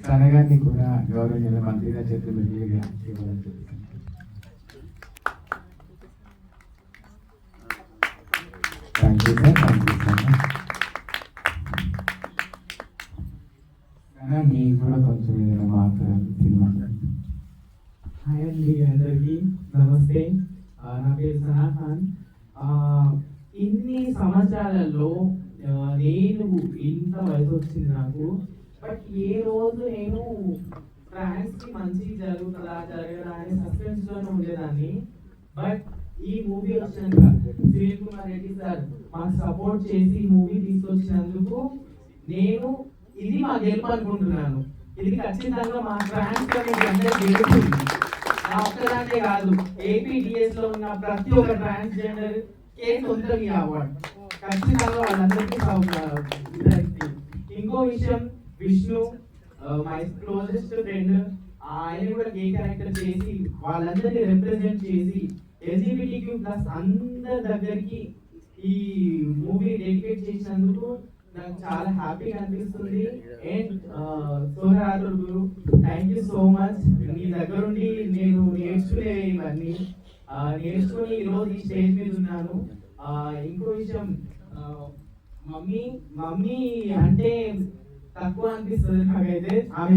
తనగాన్ని కూడా గౌరవనీయ మంత్రిగా చేతులు ఇవ్వాలని thank you sir, thank you so much. మీకు కూడా కొంచెం ఏదైనా మాట్లాడాలి సినిమా. హాయ్ అండి, అందరికీ నమస్తే. నా పేరు సనా ఖాన్. ఇన్ని సంవత్సరాలలో నేను ఇంత వయసు వచ్చింది నాకు, బట్ ఏ రోజు నేను ఫ్రాన్స్కి మంచి జరుగుతుందా జరగదా అని సస్పెన్స్లోనే ఉండేదాన్ని. బట్ ఈ మూవీ వచ్చినాక సునీల్ కుమార్ రెడ్డి సార్ మాకు సపోర్ట్ చేసి ఈ మూవీ తీసుకొచ్చినందుకు నేను ఇది మా గెలుపు అనుకుంటున్నాను. ఇది ఖచ్చితంగా మా ఫ్రాన్స్ గెలుపుంది. నా ఒక్కదాన్నే కాదు, ఏపీడిఎస్ లో ఉన్న ప్రతి ఒక్క ట్రాన్స్జెండర్ కేసు ఉంటుంది ఈ అవార్డు. ఖచ్చితంగా వాళ్ళందరికీ. ఇంకో విషయం, విష్ణు మై క్లోజెస్ట్ ఫ్రెండ్, ఆయన కూడా గే క్యారెక్టర్ చేసి వాళ్ళందరినీ రిప్రజెంట్ చేసి ఎల్జిబిటిక్యూ ప్లస్ అందరి దగ్గరికి ఈ మూవీ డెడికేట్ చేసినందుకు నాకు చాలా హ్యాపీగా అనిపిస్తుంది. అండ్ సోదరాలు గురు, థ్యాంక్ యూ సో మచ్. మీ దగ్గర నుండి నేను నేర్చుకునే ఇవన్నీ నేర్చుకుని ఈరోజు ఈ స్టేజ్ మీద ఉన్నాను. ఇంకో విషయం, మమ్మీ అంటే తక్కువ అనిపిస్తుంది నాకైతే. ఆమె